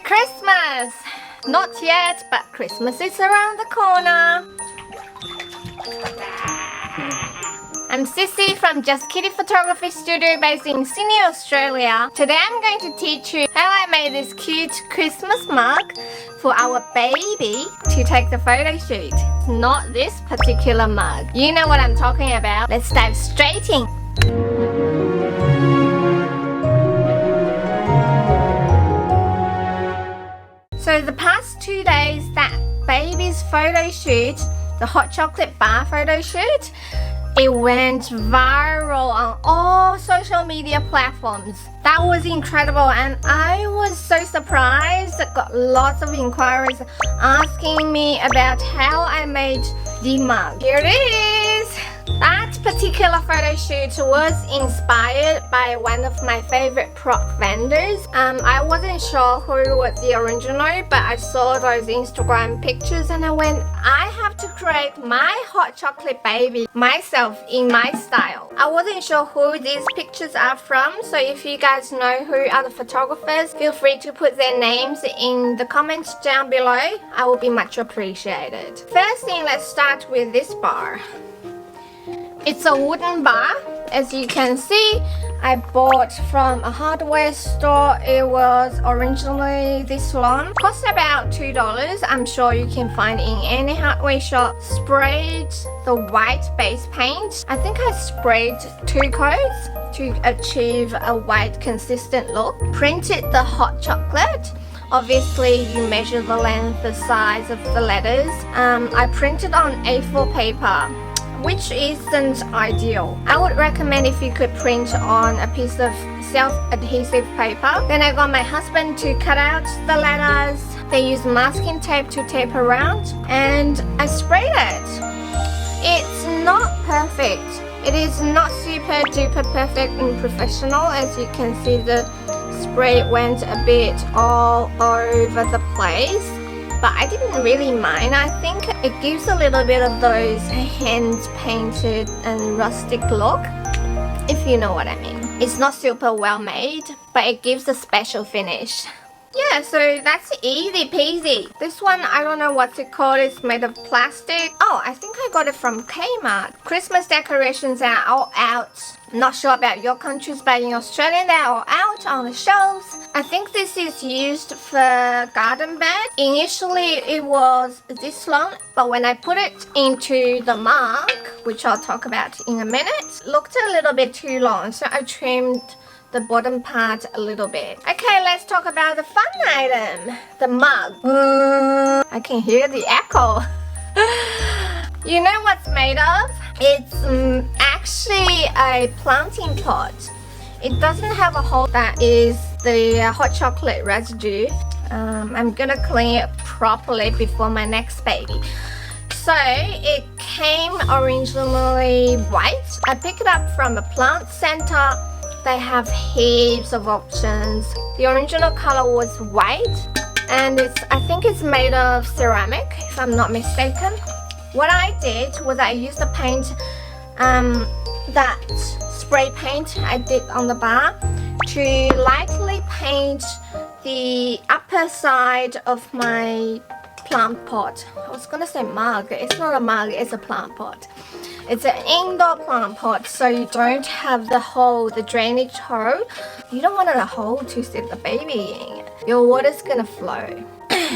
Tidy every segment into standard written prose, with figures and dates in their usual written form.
Christmas! Not yet, but Christmas is around the corner. I'm Sissi from Just Kitty Photography Studio based in Sydney, Australia. Today I'm going to teach you how I made this cute Christmas mug for our baby to take the photo shoot. Not this particular mug. You know what I'm talking about. Let's dive straight in. So the past 2 days, that baby's photo shoot, the hot chocolate bar photo shoot, it went viral on all social media platforms. That was incredible, and I was so surprised. I got lots of inquiries asking me about how I made the mug. Here it is. That particular photo shoot was inspired by one of my favorite prop vendors. I wasn't sure who was the original, but I saw those Instagram pictures and I went, I have to create my hot chocolate baby myself in my style. I wasn't sure who these pictures are from, so if you guys know who are the photographers, feel free to put their names in the comments down below. I will be much appreciated. First thing, let's start with this bar. It's a wooden bar. As you can see, I bought from a hardware store. It was originally this long. Cost about $2. I'm sure you can find in any hardware shop. Sprayed the white base paint. I think I sprayed 2 coats to achieve a white consistent look. Printed the hot chocolate. Obviously, you measure the length, the size of the letters. I printed on A4 paper, which isn't ideal. I would recommend if you could print on a piece of self-adhesive paper. Then I got my husband to cut out the letters. They used masking tape to tape around, and I sprayed it. It's not perfect. It is not super duper perfect and professional. As you can see, the spray went a bit all over the place. But I didn't really mind. I think it gives a little bit of those hand painted and rustic look, if you know what I mean. It's not super well made, but it gives a special finish. Yeah, so that's easy peasy. This one, I don't know what's it called. It's made of plastic. Oh, I think I got it from Kmart. Christmas decorations are all out. Not sure about your countries, but in Australia, they're all out on the shelves. I think this is used for garden bed. Initially, it was this long, but when I put it into the mug, which I'll talk about in a minute, it looked a little bit too long, so I trimmed the bottom part a little bit. Okay, let's talk about the fun item, the mug. I can hear the echo. You know what's made of? It's actually a planting pot. It doesn't have a hole. That is the hot chocolate residue. I'm gonna clean it properly before my next baby. So it came originally white. I picked it up from a plant center. They have heaps of options. The original color was white, and I think it's made of ceramic, if I'm not mistaken. What I did was I used the paint, that spray paint I did on the bar, to lightly paint the upper side of my plant pot. I was gonna say mug. It's not a mug, it's a plant pot. It's an indoor plant pot, so you don't have the hole, the drainage hole. You don't want a hole to sit the baby in. Your water's gonna flow.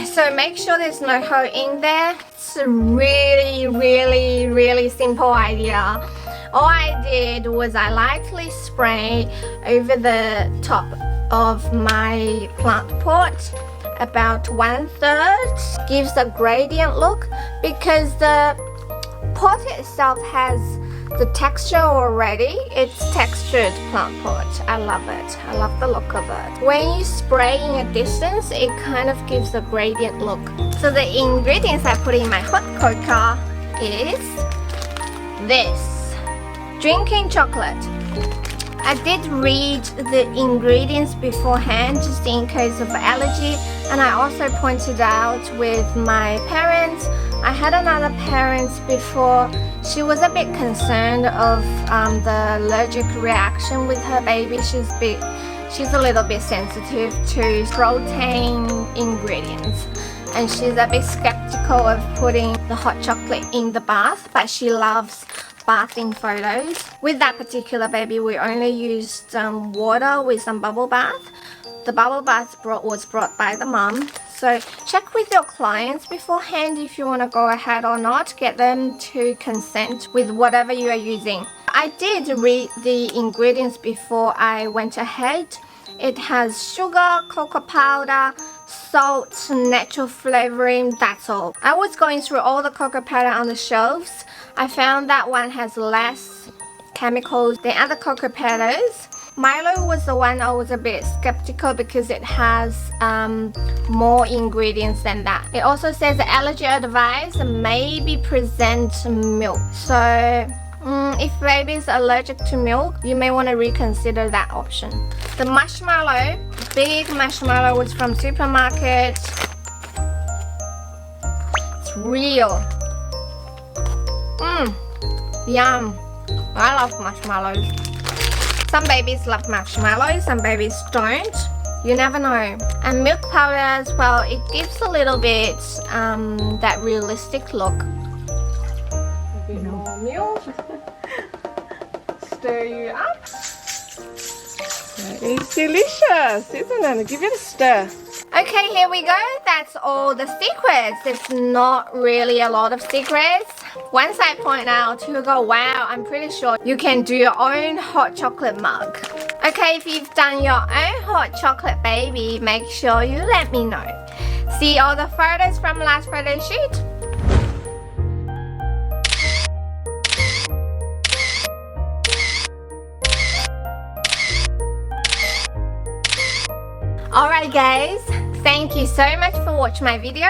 So make sure there's no hole in there. It's a really simple idea. All I did was I lightly sprayed over the top of my plant pot, about 1/3. Gives a gradient look because the pot itself has the texture already. It's textured plant pot. I love it. I love the look of it. When you spray in a distance, it kind of gives a gradient look. So the ingredients I put in my hot cocoa is this. Drinking chocolate. I did read the ingredients beforehand just in case of allergy, and I also pointed out with my parents. I had another parent before. She was a bit concerned of the allergic reaction with her baby. she's a little bit sensitive to protein ingredients, and she's a bit skeptical of putting the hot chocolate in the bath, but she loves bathing photos. With that particular baby, we only used water with some bubble bath. The bubble bath was brought by the mum. So check with your clients beforehand if you want to go ahead or not. Get them to consent with whatever you are using. I did read the ingredients before I went ahead. It has sugar, cocoa powder, salt, natural flavoring, that's all. I was going through all the cocoa powder on the shelves. I found that one has less chemicals than other cocoa powders. Milo was the one I was a bit skeptical because it has more ingredients than that. It also says allergy advised, maybe present milk. So if baby is allergic to milk, you may want to reconsider that option. The marshmallow, big marshmallow, was from supermarket. It's real. Yum. I love marshmallows. Some babies love marshmallows, some babies don't. You never know. And milk powder as well, it gives a little bit that realistic look. A bit more milk. Stir you up. It's delicious, isn't it? Give it a stir. Okay, here we go. That's all the secrets. There's not really a lot of secrets. Once I point out, you'll go, wow, I'm pretty sure you can do your own hot chocolate mug. Okay, if you've done your own hot chocolate baby, make sure you let me know. See all the photos from last photo shoot? Alright guys, thank you so much for watching my video.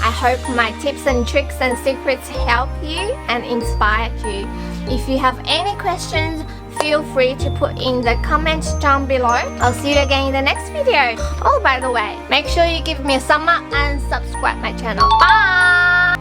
I hope my tips and tricks and secrets help you and inspired you. If you have any questions, feel free to put in the comments down below. I'll see you again in the next video. Oh, by the way, make sure you give me a thumb up and subscribe my channel. Bye!